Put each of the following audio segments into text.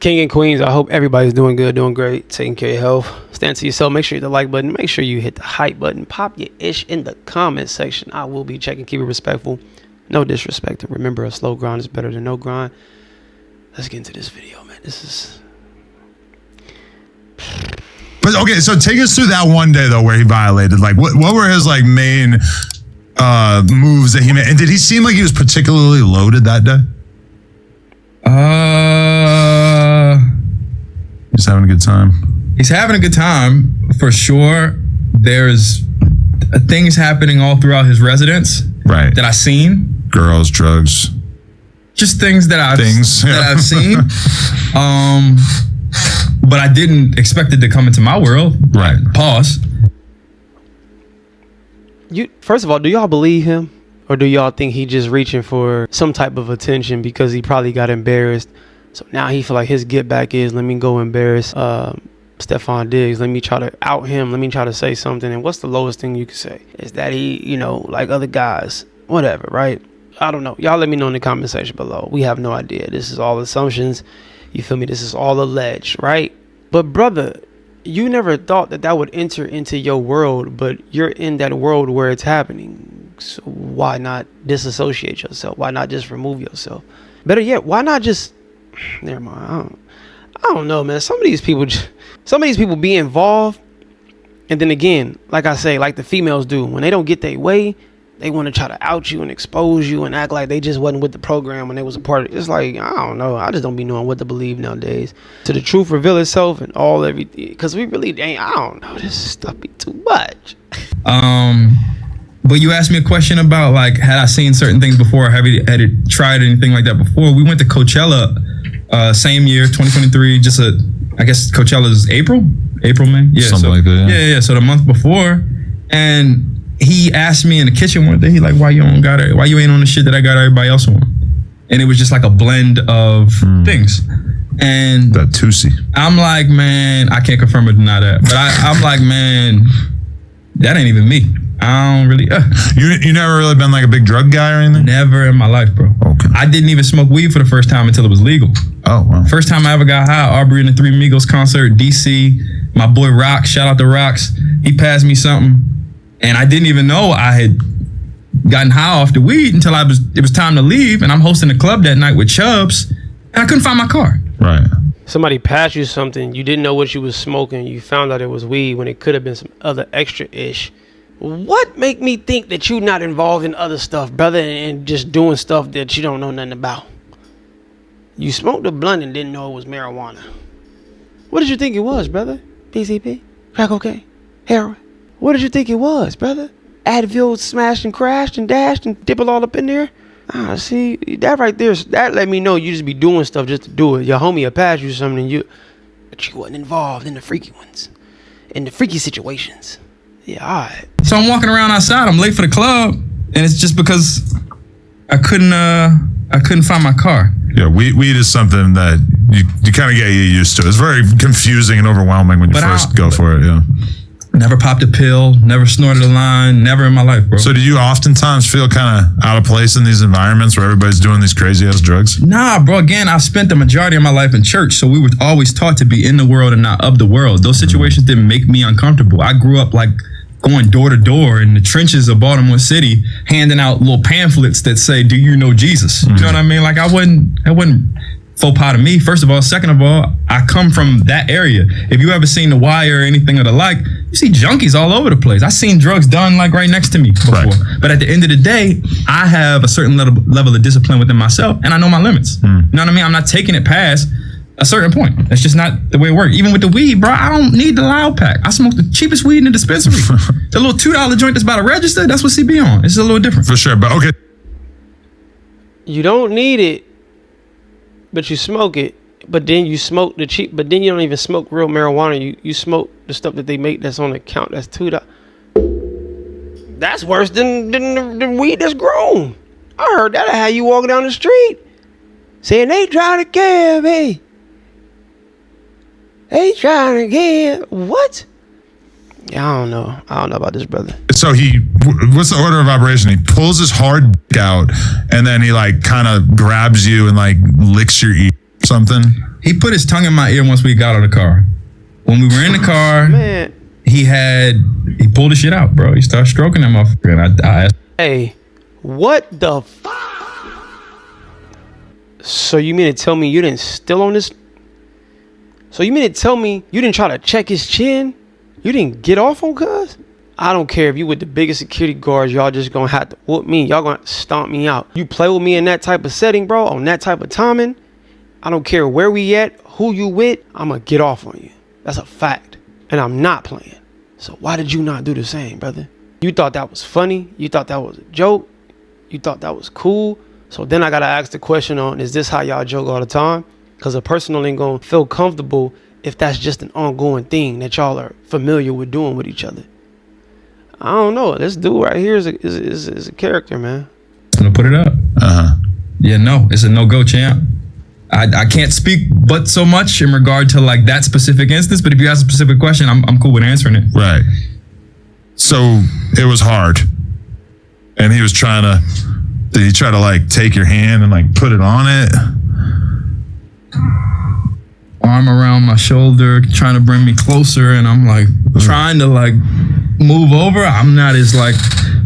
King and queens, I hope everybody's doing good, doing great, taking care of your health. Stand to yourself. Make sure you hit the like button. Make sure you hit the hype button. Pop your ish in the comment section. I will be checking. Keep it respectful. No disrespect. Remember, a slow grind is better than no grind. Let's get into this video, man. This is... But okay, so take us through that one day though where he violated. Like, what were his like main moves that he made? And did he seem like he was particularly loaded that day? He's having a good time. He's having a good time for sure. There's things happening all throughout his residence, right? That I've seen. Girls, drugs, just things that I've seen. But I didn't expect it to come into my world. Right. Pause. First of all, do y'all believe him? Or do y'all think he just reaching for some type of attention because he probably got embarrassed? So now he feel like his get back is, let me go embarrass Steffon Diggs. Let me try to out him. Let me try to say something. And what's the lowest thing you could say? Is that he, you know, like other guys, whatever, right? I don't know. Y'all let me know in the comment section below. We have no idea. This is all assumptions. You feel me? This is all alleged, right? But brother, you never thought that would enter into your world, but you're in that world where it's happening. So why not disassociate yourself? Why not just remove yourself? Better yet, why not just... Never mind. I don't know, man. Some of these people be involved, and then again, like I say, like the females do, when they don't get their way, they want to try to out you and expose you and act like they just wasn't with the program when they was a part of it. It's like, I don't know. I just don't be knowing what to believe nowadays. To the truth reveal itself and all everything. Because we really ain't, I don't know. This stuff be too much. But you asked me a question about, like, had I seen certain things before? Had it tried anything like that before? We went to Coachella same year, 2023. I guess Coachella's April, May? Yeah, something like that. Yeah. So the month before. And he asked me in the kitchen one day, he like, why you ain't on the shit that I got everybody else on? And it was just like a blend of things. And that Tusi. I'm like, man, I can't confirm or deny that. But I'm like, man, that ain't even me. I don't really. You never really been like a big drug guy or anything? Never in my life, bro. Okay. I didn't even smoke weed for the first time until it was legal. Oh, wow. First time I ever got high, Aubrey and the Three Migos concert, DC. My boy Rock, shout out to Rocks. He passed me something. And I didn't even know I had gotten high off the weed until it was time to leave. And I'm hosting a club that night with Chubbs. And I couldn't find my car. Right. Somebody passed you something. You didn't know what you was smoking. You found out it was weed when it could have been some other extra-ish. What make me think that you not involved in other stuff, brother, and just doing stuff that you don't know nothing about? You smoked a blunt and didn't know it was marijuana. What did you think it was, brother? PCP? Crack cocaine? Heroin? What did you think it was, brother? Advil smashed and crashed and dashed and dip it all up in there? See, that right there, that let me know you just be doing stuff just to do it. Your homie will pass you something but you wasn't involved in the freaky ones. In the freaky situations. Yeah, all right. So I'm walking around outside. I'm late for the club, and it's just because I couldn't find my car. Yeah, weed is something that you kind of get used to. It's very confusing and overwhelming when you first go for it. Yeah. Never popped a pill. Never snorted a line. Never in my life, bro. So do you oftentimes feel kind of out of place in these environments where everybody's doing these crazy ass drugs? Nah, bro. Again, I've spent the majority of my life in church, so we were always taught to be in the world and not of the world. Those situations didn't make me uncomfortable. I grew up like going door to door in the trenches of Baltimore City, handing out little pamphlets that say, "Do you know Jesus?" You know what I mean? Like I wasn't faux pas to me, first of all. Second of all, I come from that area. If you ever seen The Wire or anything of the like, you see junkies all over the place. I seen drugs done like right next to me before. Right. But at the end of the day, I have a certain level of discipline within myself, and I know my limits. You know what I mean? I'm not taking it past a certain point. That's just not the way it works. Even with the weed, bro, I don't need the loud pack. I smoke the cheapest weed in the dispensary. The little $2 joint that's about to register, that's what CB on. It's a little different. For sure, but okay. You don't need it, but you smoke it. But then you smoke the cheap, but then you don't even smoke real marijuana. You smoke the stuff that they make that's on the count. That's $2. That's worse than the weed that's grown. I heard that. I had you walking down the street saying they trying to kill me. They trying to get what? Yeah, I don't know. I don't know about this, brother. So what's the order of operation? He pulls his hard dick out, and then he like kind of grabs you and like licks your ear or something. He put his tongue in my ear once we got out of the car. When we were in the car, Man. he pulled the shit out, bro. He started stroking that motherfucker, and I asked, Hey, what the So you mean to tell me you didn't still on this? So you mean to tell me you didn't try to check his chin? You didn't get off on cuz? I don't care if you with the biggest security guards, y'all just gonna have to whoop me. Y'all gonna have to stomp me out. You play with me in that type of setting, bro, on that type of timing, I don't care where we at, who you with, I'm gonna get off on you. That's a fact. And I'm not playing. So why did you not do the same, brother? You thought that was funny? You thought that was a joke? You thought that was cool? So then I gotta ask the question on, is this how y'all joke all the time? Because a person ain't gonna feel comfortable if that's just an ongoing thing that y'all are familiar with doing with each other. I don't know. This dude right here is a character, man. I'm gonna put it up. Yeah, no, it's a no-go, champ. I can't speak but so much in regard to like that specific instance, but if you ask a specific question, I'm cool with answering it. Right. So it was hard. And he was did he try to like take your hand and like put it on it? Arm around my shoulder, trying to bring me closer, and I'm like trying to like move over. I'm not as like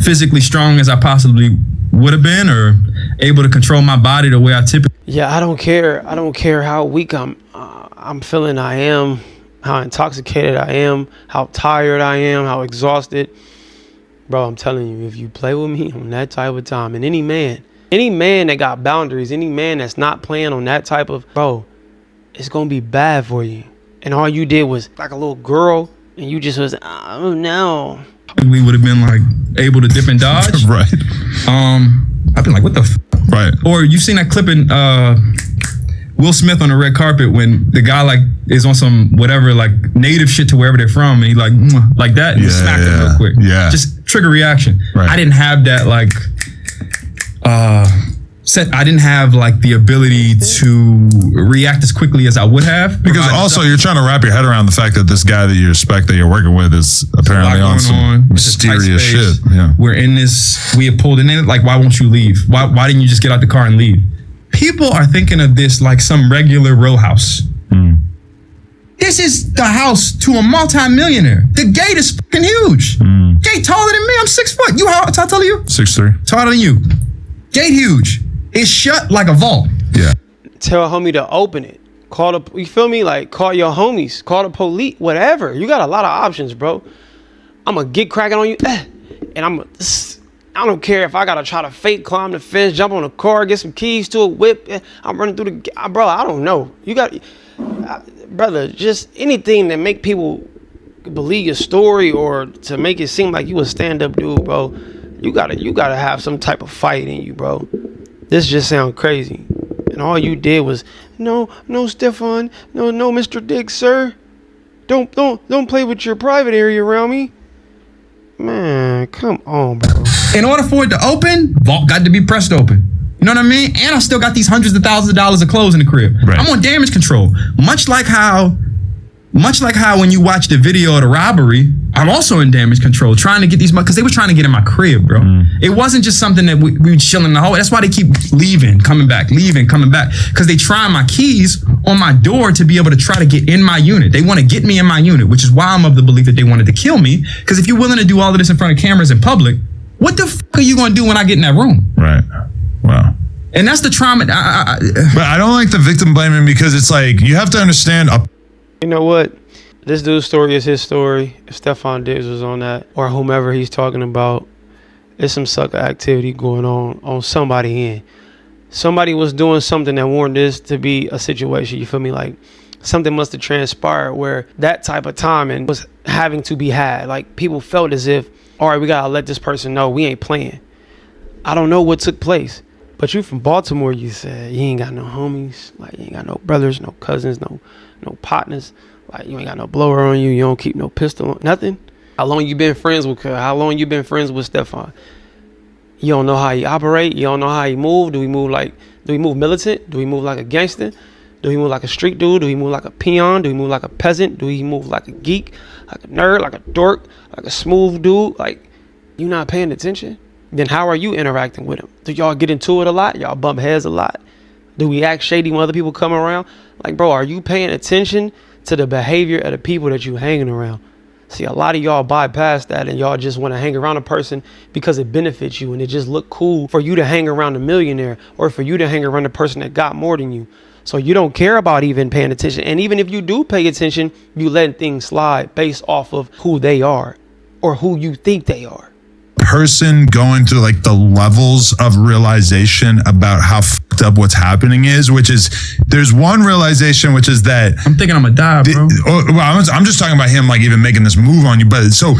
physically strong as I possibly would have been, or able to control my body the way I typically. Yeah, I don't care how weak I'm feeling. I am, how intoxicated I am, how tired I am, how exhausted. Bro, I'm telling you, if you play with me on that type of time, and any man that got boundaries, any man that's not playing on that type of, bro, it's gonna be bad for you. And all you did was like a little girl, and you just was, oh no. We would have been like able to dip and dodge. Right. I've been like, what the Right. Or you seen that clip in Will Smith on the red carpet when the guy like is on some whatever like native shit to wherever they're from, and he like that, and he smacked him real quick. Yeah. Just trigger reaction. Right. I didn't have that like I didn't have like the ability to react as quickly as I would have. Because also you're trying to wrap your head around the fact that this guy that you respect that you're working with is apparently on some mysterious shit. Yeah. We're in this, we have pulled in, like, why won't you leave? Why didn't you just get out the car and leave? People are thinking of this like some regular row house. This is the house to a multi-millionaire. The gate is fucking huge. Gate taller than me. I'm 6 foot. You how tall are you? 6'3". Taller than you. Gate huge. It's shut like a vault. Yeah. Tell a homie to open it. You feel me? Like, call your homies. Call the police. Whatever. You got a lot of options, bro. I'm going to get cracking on you. And I don't care if I got to try to fake climb the fence, jump on a car, get some keys to a whip. I'm running through bro, I don't know. You got, brother, just anything that make people believe your story or to make it seem like you a stand-up dude, bro. You gotta have some type of fight in you, bro. This just sound crazy. And all you did was, no, Steffon, no, Mr. Diggs, sir. Don't play with your private area around me. Man, come on, bro. In order for it to open, vault got to be pressed open. You know what I mean? And I still got these hundreds of thousands of dollars of clothes in the crib. Right. I'm on damage control. Much like how when you watch the video of the robbery, I'm also in damage control, trying to get these, because they were trying to get in my crib, bro. It wasn't just something that we were chilling in the hallway. That's why they keep leaving, coming back, because they try my keys on my door to be able to try to get in my unit. They want to get me in my unit, which is why I'm of the belief that they wanted to kill me. Because if you're willing to do all of this in front of cameras in public, what the fuck are you going to do when I get in that room? Right. Wow. And that's the trauma. But I don't like the victim blaming, because it's like, you have to understand. You know what? This dude's story is his story. If Steffon Diggs was on that, or whomever he's talking about, there's some sucker activity going on somebody end. Somebody was doing something that warranted this to be a situation. You feel me? Like, something must have transpired where that type of timing was having to be had. Like, people felt as if, all right, we gotta let this person know we ain't playing. I don't know what took place, but you from Baltimore, you said you ain't got no homies, like you ain't got no brothers, no cousins, no partners, like you ain't got no blower on you, you don't keep no pistol on, nothing. How long you been friends with Steffon? You don't know how he operate, you don't know how he move. Do we move militant? Do we move like a gangster? Do we move like a street dude? Do we move like a peon? Do we move like a peasant? Do we move like a geek, like a nerd, like a dork, like a smooth dude? Like, you not paying attention? Then how are you interacting with him? Do y'all get into it a lot? Y'all bump heads a lot? Do we act shady when other people come around? Like, bro, are you paying attention to the behavior of the people that you hanging around? See, a lot of y'all bypass that and y'all just want to hang around a person because it benefits you and it just look cool for you to hang around a millionaire or for you to hang around a person that got more than you. So you don't care about even paying attention. And even if you do pay attention, you letting things slide based off of who they are or who you think they are. Person going through like the levels of realization about how fucked up what's happening is, which is there's one realization, which is that I'm thinking I'm gonna die, bro. I'm just talking about him like even making this move on you, but so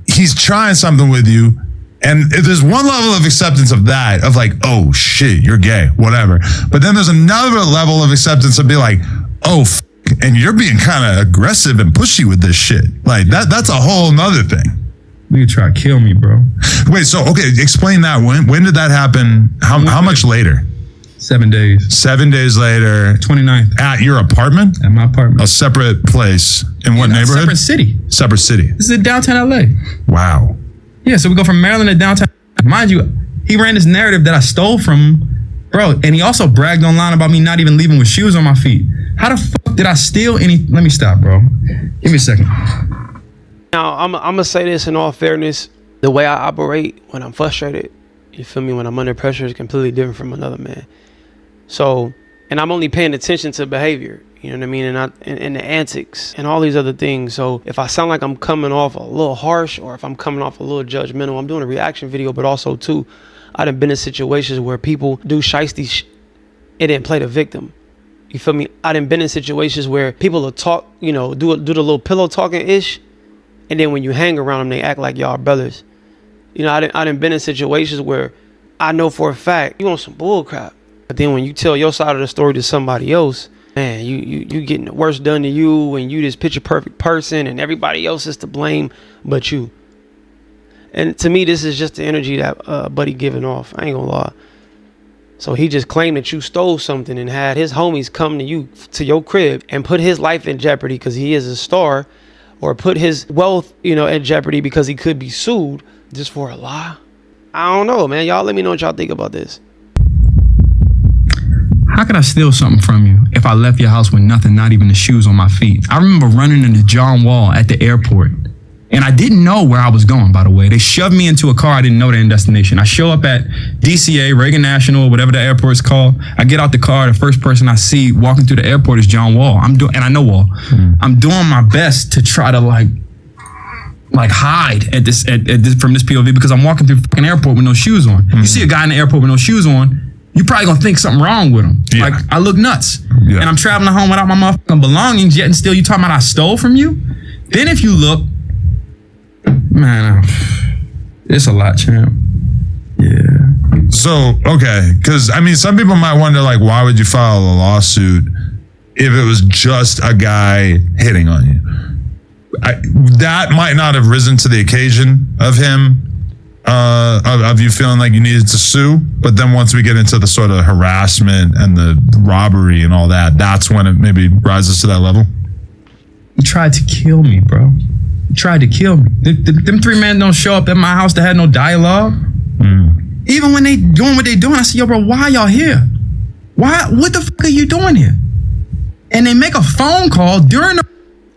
he's trying something with you. And there's one level of acceptance of that, of like, oh shit, you're gay, whatever. But then there's another level of acceptance of be like, oh, and you're being kind of aggressive and pushy with this shit. Like that's a whole nother thing. You try to kill me, bro. Wait, so okay, explain that. When did that happen? How much later? 7 days. 7 days later. 29th. At your apartment? At my apartment. A separate place. In what neighborhood? Separate city. Separate city. This is in downtown LA. Wow. Yeah, so we go from Maryland to downtown. Mind you, he ran this narrative that I stole from him, bro. And he also bragged online about me not even leaving with shoes on my feet. How the fuck did I steal any? Let me stop, bro. Give me a second. Now, I'm going to say this in all fairness. The way I operate when I'm frustrated, you feel me, when I'm under pressure is completely different from another man. So, and I'm only paying attention to behavior, you know what I mean? And the antics and all these other things. So if I sound like I'm coming off a little harsh or if I'm coming off a little judgmental, I'm doing a reaction video, but also too, I done been in situations where people do shiesty and then play the victim. You feel me? I done been in situations where people will talk, you know, do the little pillow talking ish. And then when you hang around them, they act like y'all brothers. You know, I done been in situations where I know for a fact you on some bull crap. But then when you tell your side of the story to somebody else, man, you getting the worst done to you and you this picture perfect person and everybody else is to blame but you. And to me, this is just the energy that Buddy giving off. I ain't gonna lie. So he just claimed that you stole something and had his homies come to you, to your crib and put his life in jeopardy because he is a star. Or put his wealth, you know, at jeopardy because he could be sued just for a lie. I don't know, man. Y'all let me know what y'all think about this. How could I steal something from you if I left your house with nothing, not even the shoes on my feet? I remember running into John Wall at the airport. And I didn't know where I was going, by the way. They shoved me into a car. I didn't know the end destination. I show up at DCA, Reagan National, whatever the airport's called. I get out the car. The first person I see walking through the airport is John Wall. And I know Wall. I'm doing my best to try to like hide at this from this POV because I'm walking through the fucking airport with no shoes on. You see a guy in the airport with no shoes on, you probably gonna think something wrong with him. Yeah. Like I look nuts. Yeah. And I'm traveling home without my motherfucking belongings yet and still you talking about I stole from you? Then if you look, man, it's a lot, champ. Yeah. So, okay, because I mean, some people might wonder, like, why would you file a lawsuit if it was just a guy hitting on you? That might not have risen to the occasion of him, of you feeling like you needed to sue. But then once we get into the sort of harassment and the robbery and all that, that's when it maybe rises to that level. He tried to kill me, bro. Tried to kill me. Them three men don't show up at my house that had no dialogue. Even when they doing what they doing, I say, yo, bro, why y'all here? What the fuck are you doing here? And they make a phone call during the...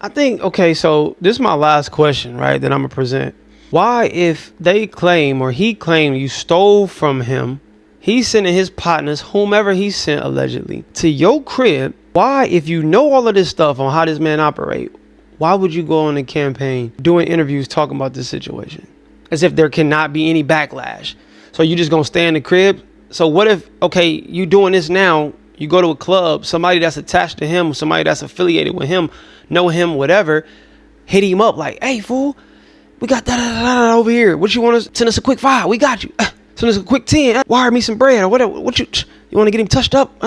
I think, okay, so this is my last question, right, that I'm gonna present. Why, if they claim or he claimed you stole from him, he's sending his partners, whomever he sent allegedly, to your crib, why, if you know all of this stuff on how this man operate, why would you go on a campaign doing interviews talking about this situation? As if there cannot be any backlash. So you just gonna stay in the crib? So what if, okay, you doing this now, you go to a club, somebody that's attached to him, somebody that's affiliated with him, know him, whatever, hit him up like, hey, fool, we got that over here. What you want to send us a quick 5? We got you. Send us a quick 10. Wire me some bread or whatever. What you want to get him touched up?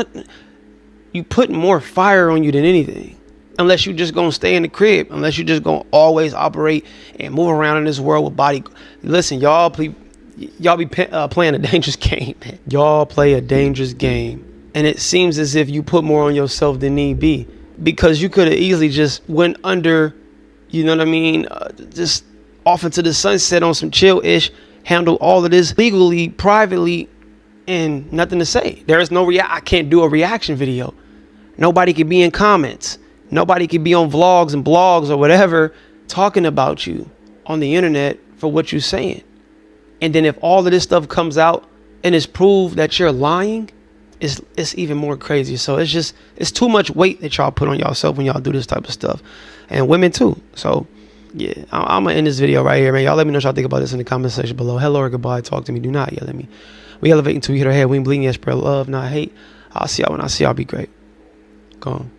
You putting more fire on you than anything. Unless you just gonna stay in the crib, unless you just gonna always operate and move around in this world with body. Listen, y'all be playing a dangerous game, man. Y'all play a dangerous game, and it seems as if you put more on yourself than need be, because you could have easily just went under, you know what I mean, just off into the sunset on some chill-ish, handle all of this legally, privately, and nothing to say. There is no I can't do a reaction video. Nobody could be in comments. Nobody could be on vlogs and blogs or whatever talking about you on the internet for what you're saying. And then if all of this stuff comes out and it's proved that you're lying, it's even more crazy. So it's too much weight that y'all put on yourself when y'all do this type of stuff, and women too. So yeah, I'm gonna end this video right here, man. Y'all let me know what y'all think about this in the comment section below. Hello or goodbye. Talk to me. Do not yell at me. We elevate until we hit our head. We ain't bleeding yet. Spread love, not hate. I'll see y'all when I see y'all. Be great. Go on.